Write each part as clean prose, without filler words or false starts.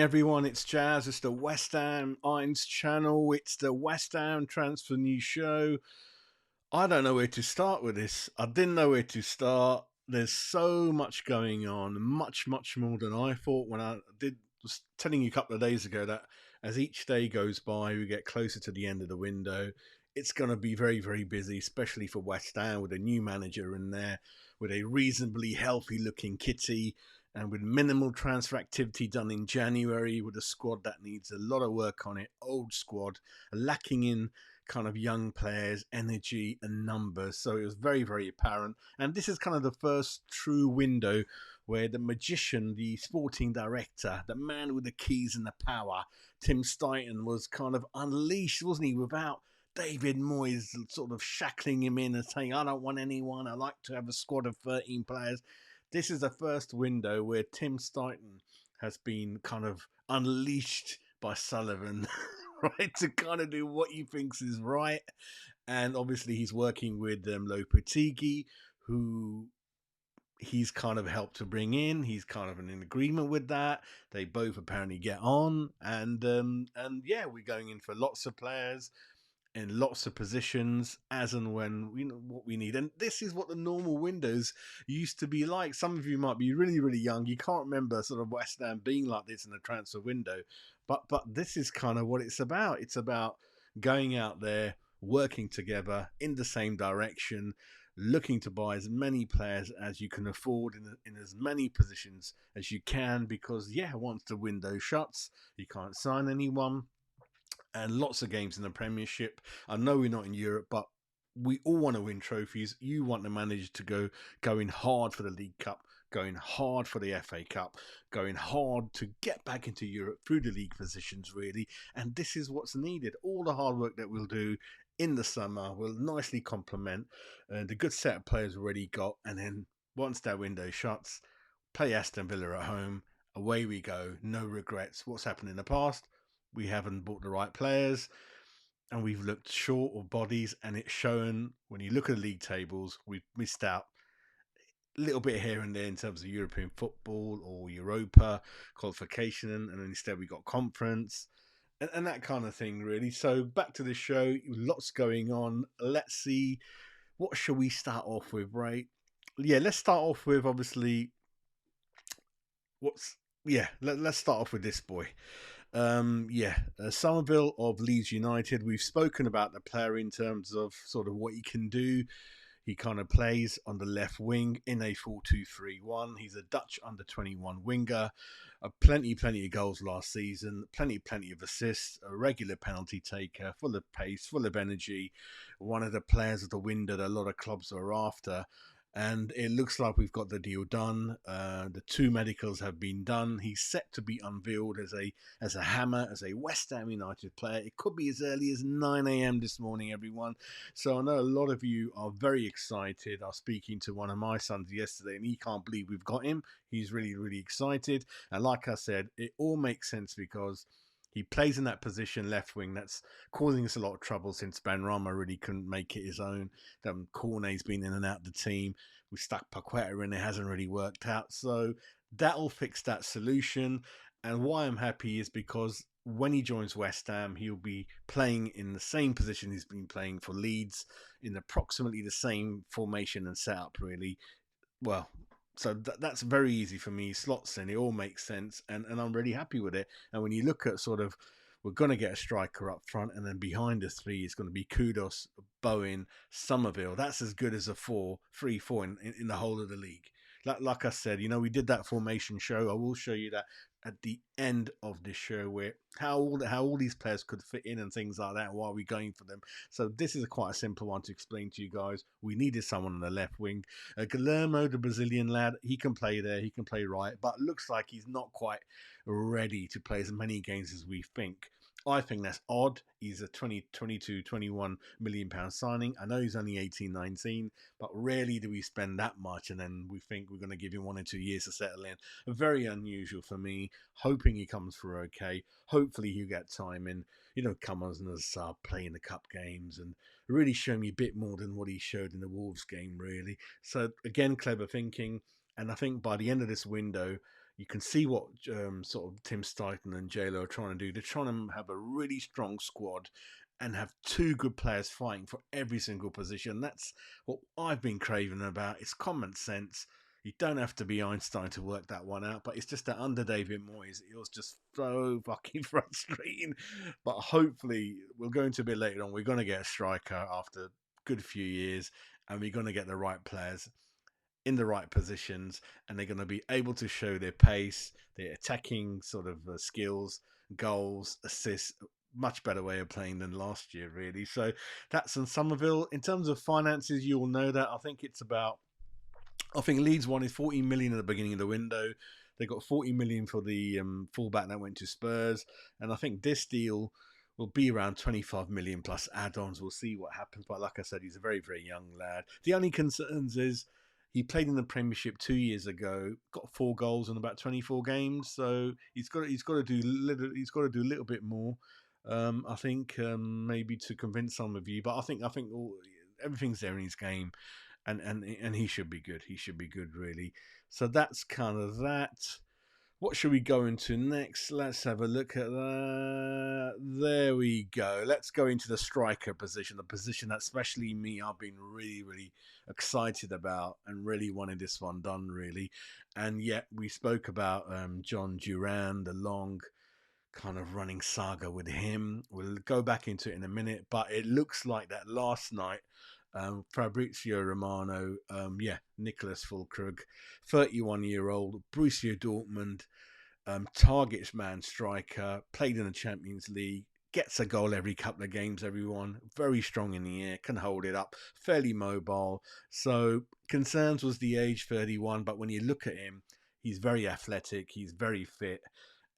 everyone, it's Jazz. It's the West Ham Irons channel. It's the West Ham Transfer News Show. I don't know where to start with this. I didn't know where to start. There's so much going on, much more than I thought when was telling you a couple of days ago that as each day goes by, we get closer to the end of the window. It's going to be very busy, especially for West Ham with a new manager in there, with a reasonably healthy looking kitty, and with minimal transfer activity done in January, with a squad that needs a lot of work on it, old squad, lacking in kind of young players, energy and numbers. So it was very apparent. And this is kind of the first true window where the magician, the sporting director, the man with the keys and the power, Tim Steidten, was kind of unleashed, wasn't he, without David Moyes sort of shackling him in and saying, I don't want anyone, I like to have a squad of 13 players. This is the first window where Tim Steidten has been kind of unleashed by Sullivan, right, to kind of do what he thinks is right. And obviously he's working with Lopetegui, who he's kind of helped to bring in. He's kind of in agreement with that. They both apparently get on. And yeah, we're going in for lots of players in lots of positions as and when we know what we need. And this is what the normal windows used to be like. Some of you might be really young. You can't remember sort of West Ham being like this in the transfer window. But this is kind of what it's about. It's about going out there, working together in the same direction, looking to buy as many players as you can afford in as many positions as you can, because yeah, once the window shuts, you can't sign anyone. And lots of games in the Premiership. I know we're not in Europe, but we all want to win trophies. You want the manager to going hard for the League Cup, going hard for the FA Cup, going hard to get back into Europe through the league positions, really. And this is what's needed. All the hard work that we'll do in the summer will nicely complement the good set of players we've already got. And then once that window shuts, play Aston Villa at home. Away we go. No regrets. What's happened in the past? We haven't bought the right players and we've looked short of bodies, and it's shown when you look at the league tables. We've missed out a little bit here and there in terms of European football or Europa qualification, and instead we got conference and that kind of thing, really. So back to the show, lots going on. Let's see, what shall we start off with, right? Yeah, let's start off with obviously let's start off with this boy. Summerville of Leeds United. We've spoken about the player in terms of sort of what he can do. He kind of plays on the left wing in a 4-2-3-1. He's a Dutch under-21 winger. Plenty of goals last season. Plenty of assists. A regular penalty taker. Full of pace. Full of energy. One of the players of the window that a lot of clubs are after. And it looks like we've got the deal done. The 2 medicals have been done. He's set to be unveiled as a hammer, as a West Ham United player. It could be as early as 9 a.m. this morning, everyone. So I know a lot of you are very excited. I was speaking to one of my sons yesterday, and he can't believe we've got him. He's really excited. And like I said, it all makes sense because he plays in that position, left wing, that's causing us a lot of trouble since Benrahma really couldn't make it his own. Cornet's been in and out of the team. We stuck Paqueta in, it hasn't really worked out. So that'll fix that solution. And why I'm happy is because when he joins West Ham, he'll be playing in the same position he's been playing for Leeds, in approximately the same formation and setup, really. Well, so that's very easy for me. Slots in, it all makes sense, and I'm really happy with it. And when you look at sort of, we're going to get a striker up front, and then behind the 3 is going to be Kudus, Bowen, Summerville. That's as good as a 4-3-4 in the whole of the league. Like I said, we did that formation show. I will show you that at the end of this show, where how all these players could fit in and things like that. Why are we going for them? So this is quite a simple one to explain to you guys. We needed someone on the left wing. Guillermo, the Brazilian lad, he can play there. He can play right, but looks like he's not quite ready to play as many games as we think. I think that's odd. He's a 21 million pound signing. I know he's only 18, 19, but rarely do we spend that much and then we think we're going to give him 1 or 2 years to settle in. Very unusual for me. Hoping he comes through okay. Hopefully he'll get time in, come as a sub, play in the cup games and really show me a bit more than what he showed in the Wolves game, really. So again, clever thinking. And I think by the end of this window, You can see what sort of Tim Stuyton and JLo are trying to do. They're trying to have a really strong squad and have two good players fighting for every single position. That's what I've been craving about. It's common sense. You don't have to be Einstein to work that one out, but it's just that under David Moyes, it was just so fucking frustrating. But hopefully, we'll go into a bit later on. We're going to get a striker after a good few years, and we're going to get the right players in the right positions, and they're going to be able to show their pace, their attacking sort of skills, goals, assists. Much better way of playing than last year, really. So that's in Summerville. In terms of finances, you all know that. I think Leeds one is 40 million at the beginning of the window. They got 40 million for the fullback that went to Spurs, and I think this deal will be around 25 million plus add-ons. We'll see what happens. But like I said, he's a very, very young lad. The only concerns is he played in the Premiership 2 years ago, got 4 goals in about 24 games. So he's got to do a little bit more. I think maybe to convince some of you, but I think everything's there in his game, and he should be good. He should be good, really. So that's kind of that. What should we go into next? Let's have a look at that. There we go. Let's go into the striker position, the position that especially me, I've been really, really excited about and really wanted this one done, really. And yet we spoke about John Duran, the long kind of running saga with him. We'll go back into it in a minute, but it looks like that last night, Fabrizio Romano, Niclas Füllkrug, 31-year-old, Borussia Dortmund, targets man striker, played in the Champions League, gets a goal every couple of games, everyone. Very strong in the air, can hold it up, fairly mobile. So concerns was the age, 31, but when you look at him, he's very athletic, he's very fit,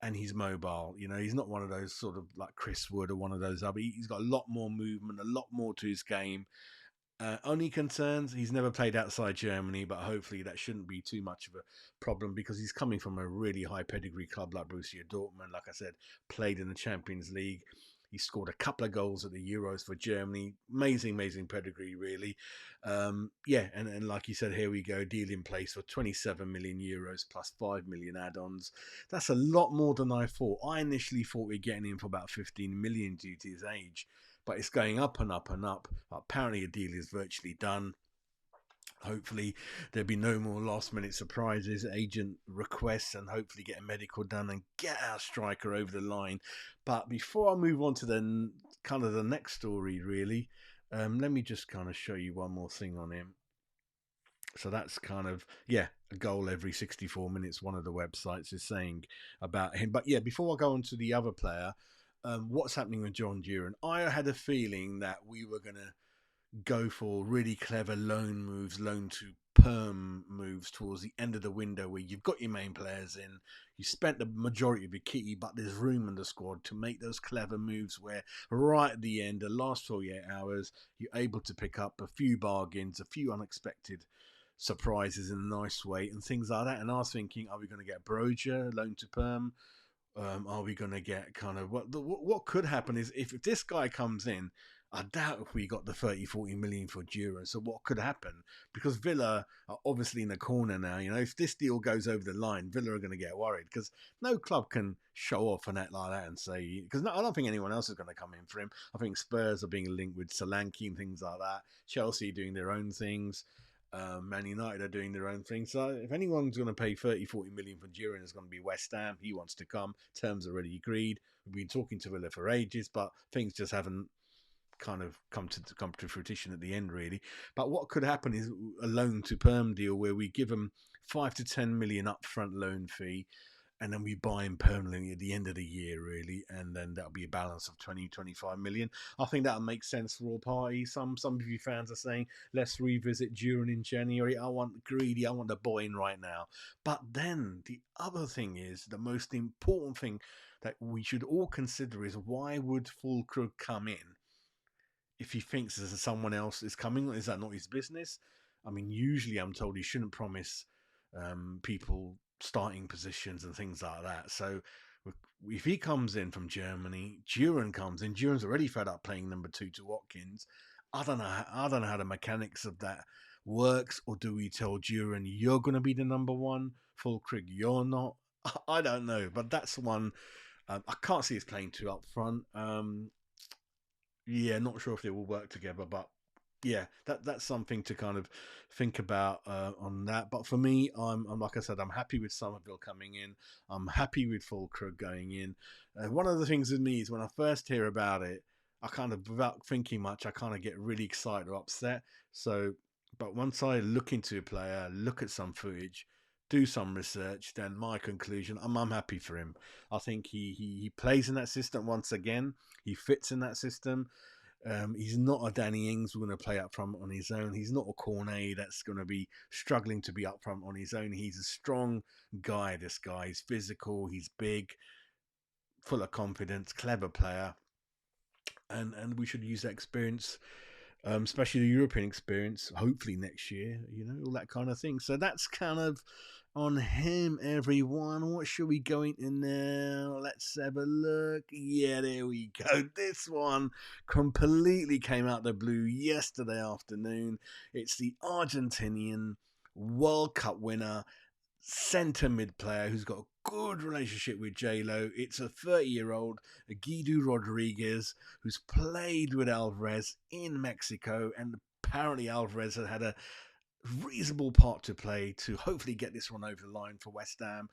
and he's mobile. You know, he's not one of those sort of like Chris Wood or one of those other. He's got a lot more movement, a lot more to his game. Only concerns, he's never played outside Germany, but hopefully that shouldn't be too much of a problem because he's coming from a really high pedigree club like Borussia Dortmund. Like I said, played in the Champions League. He scored a couple of goals at the Euros for Germany. Amazing, amazing pedigree, really. And like you said, here we go. Deal in place for 27 million euros plus 5 million add-ons. That's a lot more than I thought. I initially thought we were getting him for about 15 million due to his age. But it's going up and up and up. Apparently, a deal is virtually done. Hopefully, there'll be no more last-minute surprises, agent requests, and hopefully get a medical done and get our striker over the line. But before I move on to the kind of the next story, really, let me just kind of show you one more thing on him. So that's kind of, a goal every 64 minutes, one of the websites is saying about him. But before I go on to the other player, what's happening with John Duran? I had a feeling that we were going to go for really clever loan moves, loan to perm moves towards the end of the window where you've got your main players in, you spent the majority of your kitty, but there's room in the squad to make those clever moves where right at the end, the last 48 hours, you're able to pick up a few bargains, a few unexpected surprises in a nice way and things like that. And I was thinking, are we going to get Broja, loan to perm? Are we going to get kind of what could happen is if this guy comes in, I doubt if we got the 30-40 million for Dura. So what could happen? Because Villa are obviously in the corner now. You know, if this deal goes over the line, Villa are going to get worried because no club can show off an act like that and say, because I don't think anyone else is going to come in for him. I think Spurs are being linked with Solanke and things like that. Chelsea doing their own things. Man United are doing their own thing. So if anyone's going to pay 30-40 million for Duran, it's going to be West Ham. He wants to come. Terms are already agreed. We've been talking to Villa for ages, but things just haven't kind of come to fruition at the end, really. But what could happen is a loan to perm deal where we give them 5 to 10 million upfront loan fee, and then we buy him permanently at the end of the year, really, and then that'll be a balance of 20-25 million. I think that'll make sense for all parties. Some of you fans are saying, let's revisit Duran in January. I want greedy, I want the boy in right now. But then the other thing is, the most important thing that we should all consider is, why would Füllkrug come in if he thinks there's someone else is coming? Is that not his business? I mean, usually I'm told he shouldn't promise people starting positions and things like that. So if he comes in from Germany, Duran comes in. Duran's already fed up playing number 2 to Watkins. I don't know how the mechanics of that works. Or do we tell Duran, you're going to be the number 1, Füllkrug, you're not? I don't know, but that's one. I can't see us playing two up front. Yeah, not sure if they will work together, but yeah, that's something to kind of think about on that. But for me, I'm like I said, I'm happy with Summerville coming in. I'm happy with Füllkrug going in. One of the things with me is when I first hear about it, I kind of, without thinking much, I kind of get really excited or upset. So, but once I look into a player, look at some footage, do some research, then my conclusion, I'm happy for him. I think he plays in that system once again. He fits in that system. He's not a Danny Ings who's going to play up front on his own. He's not a Cornet that's going to be struggling to be up front on his own. He's a strong guy, this guy. He's physical, he's big, full of confidence, clever player. And we should use that experience, especially the European experience, hopefully next year, all that kind of thing. So that's kind of on him, everyone. What should we go into now? Let's have a look. Yeah, there we go. This one completely came out of the blue yesterday afternoon. It's the Argentinian World Cup winner, centre mid player who's got a good relationship with J-Lo. It's a 30-year-old Guido Rodriguez who's played with Alvarez in Mexico, and apparently Alvarez had a reasonable part to play to hopefully get this one over the line for West Ham.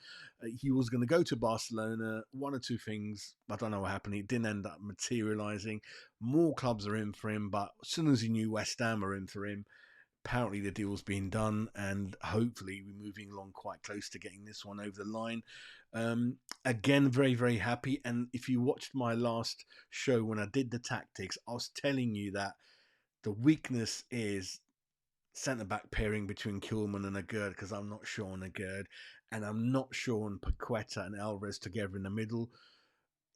He was going to go to Barcelona. One or two things, I don't know what happened. It didn't end up materialising. More clubs are in for him, but as soon as he knew West Ham are in for him, apparently the deal's been done, and hopefully we're moving along quite close to getting this one over the line. Again, very, very happy. And if you watched my last show when I did the tactics, I was telling you that the weakness is centre back pairing between Kilman and Agurd, because I'm not sure on Agurd, and I'm not sure on Paqueta and Alvarez together in the middle.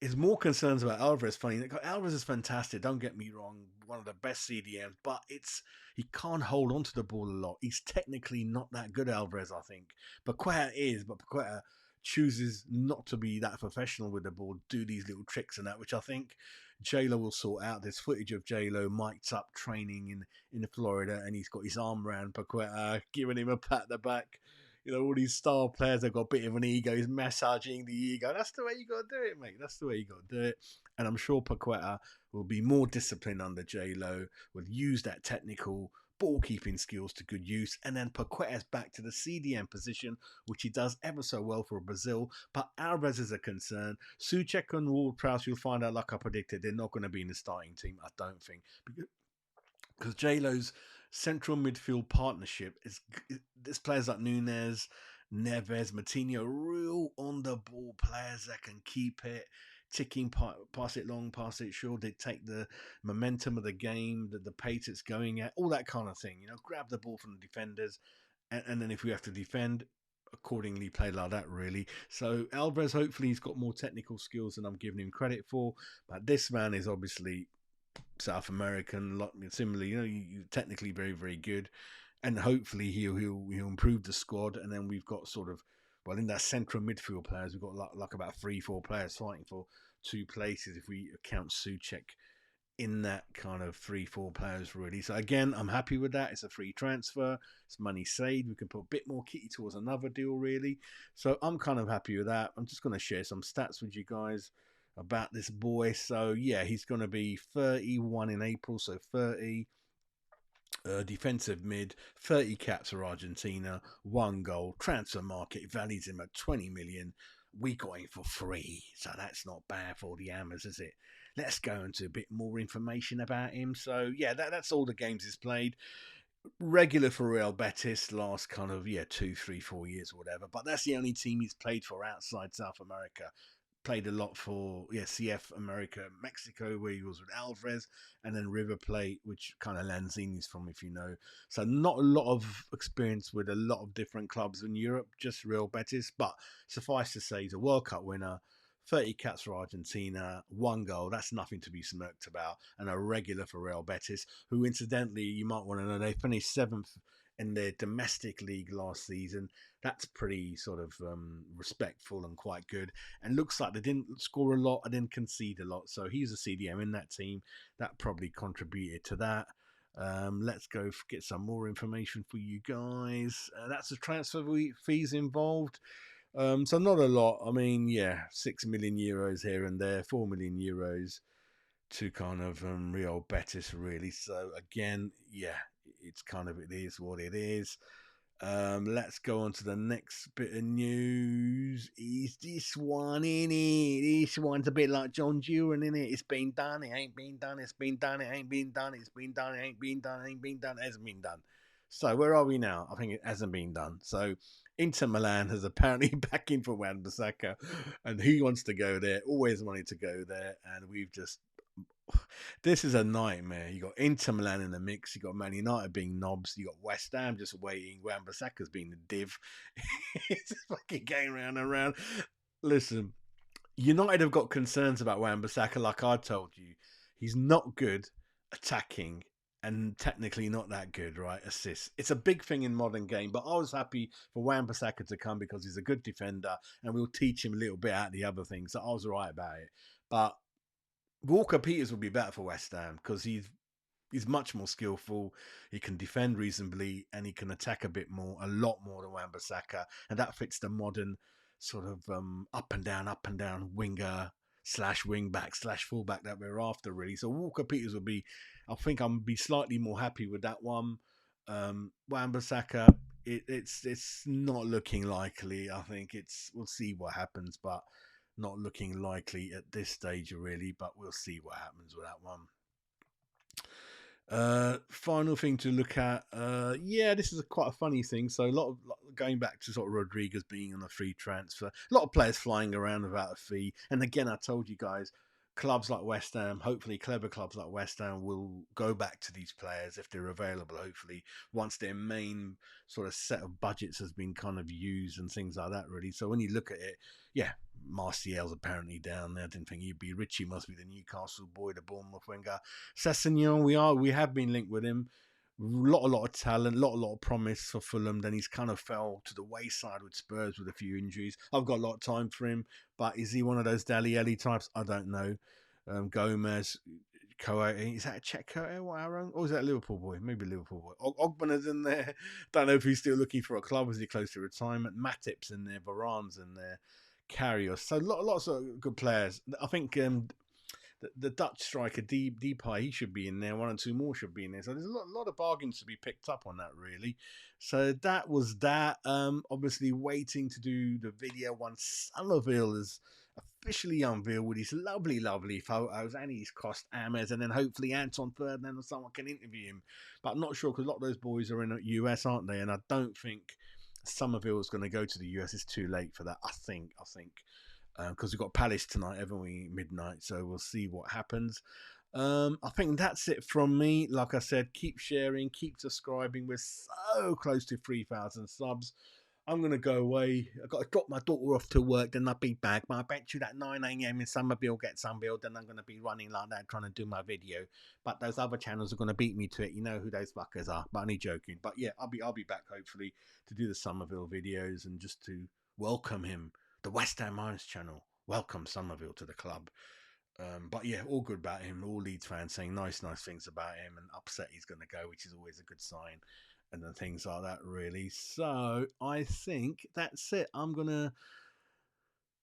Is more concerns about Alvarez. Funny, Alvarez is fantastic. Don't get me wrong, one of the best CDMs, but he can't hold on to the ball a lot. He's technically not that good, Alvarez. I think Paqueta is, but Paqueta chooses not to be that professional with the ball, do these little tricks and that, which I think J-Lo will sort out. There's footage of J-Lo mic'd up training in Florida, and he's got his arm around Paqueta, giving him a pat at the back. All these star players have got a bit of an ego. He's massaging the ego. That's the way you got to do it, mate. That's the way you got to do it. And I'm sure Paqueta will be more disciplined under J-Lo, will use that technical ball keeping skills to good use. And then Paqueta's back to the CDM position, which he does ever so well for Brazil. But Alvarez is a concern. Souček and Ward-Prowse, you'll find out, like I predicted, they're not going to be in the starting team, I don't think. Because J-Lo's central midfield partnership is this players like Nunez, Neves, Matinho, real on the ball players that can keep it ticking, pass it long, pass it short, dictate the momentum of the game, the pace it's going at, all that kind of thing. Grab the ball from the defenders, and then if we have to defend, accordingly play like that, really. So Alvarez, hopefully he's got more technical skills than I'm giving him credit for, but this man is obviously South American, similarly, you technically very, very good, and hopefully he'll improve the squad. And then we've got sort of, well, in that central midfield players, we've got like about 3-4 players fighting for two places if we count Souček in that kind of 3-4 players, really. So again, I'm happy with that. It's a free transfer. It's money saved. We can put a bit more kitty towards another deal, really. So I'm kind of happy with that. I'm just going to share some stats with you guys about this boy. So yeah, he's going to be 31 in April, so 30. Defensive mid, 30 caps for Argentina, 1 goal. Transfer market values him at 20 million. We got him for free, so that's not bad for the Hammers, is it? Let's go into a bit more information about him. So yeah, that's all the games he's played. Regular for Real Betis last kind of 2, 3, 4 years or whatever, but that's the only team he's played for outside South America. Played a lot for CF America, Mexico, where he was with Alvarez, and then River Plate, which kind of Lanzini's from, if you know. So not a lot of experience with a lot of different clubs in Europe, just Real Betis. But suffice to say, he's a World Cup winner, 30 caps for Argentina, 1 goal. That's nothing to be smirked about, and a regular for Real Betis, who incidentally, you might want to know, they finished 7th in their domestic league last season. That's pretty sort of respectful and quite good. And looks like they didn't score a lot, and didn't concede a lot. So he's a CDM in that team. That probably contributed to that. Let's go get some more information for you guys. That's the transfer fees involved. So not a lot. I mean, yeah, 6 million euros here and there, 4 million euros to kind of Real Betis, really. So again, yeah, it's kind of it is what it is. Let's go on to the next bit of news. Is this one in it? This one's a bit like John Duran in it. It's been done, it ain't been done, it's been done, it ain't been done, it's been done, it ain't been done, it ain't been done, it hasn't been done. So where are we now? I think it hasn't been done. So Inter Milan has apparently backing for Wan-Bissaka, and he wants to go there. Always wanted to go there, and we've just this is a nightmare. You got Inter Milan in the mix. You got Man United being knobs. You got West Ham just waiting. Wan-Bissaka's being the div. It's fucking going round and round. Listen, United have got concerns about Wan-Bissaka. Like I told you, he's not good attacking and technically not that good, right? Assists. It's a big thing in modern game, but I was happy for Wan-Bissaka to come because he's a good defender and we'll teach him a little bit out the other things. So I was right about it. But Walker Peters would be better for West Ham because he's much more skillful. He can defend reasonably and he can attack a lot more than Wan-Bissaka, and that fits the modern sort of up and down winger slash wing back slash fullback that we're after, really. So Walker Peters would be, I think I'm be slightly more happy with that one. Wan-Bissaka, it's not looking likely. I think we'll see what happens, but not looking likely at this stage, really, but we'll see what happens with that one. Final thing to look at. Yeah, this is quite a funny thing. So a lot of going back to sort of Rodriguez being on a free transfer. A lot of players flying around without a fee. And again, I told you guys, clubs like West Ham, hopefully clever clubs like West Ham will go back to these players if they're available, hopefully, once their main sort of set of budgets has been kind of used and things like that, really. So when you look at it, yeah, Martial's apparently down there. I didn't think he'd be. Richie must be the Newcastle boy, the Bournemouth winger. Sessegnon, we have been linked with him. A lot of talent, lot of promise for Fulham. Then he's kind of fell to the wayside with Spurs with a few injuries. I've got a lot of time for him, but is he one of those Dali Ellie types? I don't know. Gomez, Coyote, is that a Czech Coyote or is that a Liverpool boy? Maybe Liverpool boy. Ogbona's in there. Don't know if he's still looking for a club. Is he close to retirement? Matip's in there. Varane's in there. Carrier. So lots of good players. I think the Dutch striker Depay, he should be in there. One or two more should be in there. So there's a lot of bargains to be picked up on that, really. So that was that. Obviously waiting to do the video once Summerville is officially unveiled with his lovely photos and his cost Ames, and then hopefully Anton Ferdinand or someone can interview him. But I'm not sure because a lot of those boys are in the US, aren't they? And I don't think Summerville is going to go to the US. It's too late for that. I think because we've got Palace tonight, haven't we? Midnight, so we'll see what happens. I think that's it from me. Like I said, keep sharing, keep subscribing. We're so close to 3,000 subs. I'm going to go away. I've got to drop my daughter off to work, then I'll be back. But I bet you that 9 a.m. in Summerville gets unveiled, then I'm going to be running like that trying to do my video. But those other channels are going to beat me to it. You know who those fuckers are. But only joking. But yeah, I'll be back hopefully to do the Summerville videos and just to welcome him. The West Ham Irons channel. Welcome Summerville to the club. But yeah, all good about him. All Leeds fans saying nice things about him, and upset he's going to go, which is always a good sign, and then things like that, really. So I think that's it. I'm going to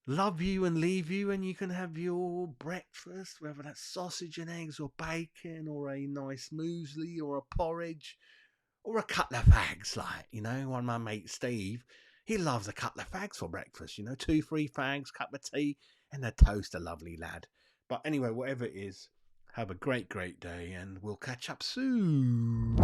love you and leave you, and you can have your breakfast, whether that's sausage and eggs or bacon or a nice muesli or a porridge or a couple of fags, like, you know, one of my mate Steve, he loves a couple of fags for breakfast, you know, 2-3 fags, cup of tea, and a toast, a lovely lad. But anyway, whatever it is, have a great day, and we'll catch up soon.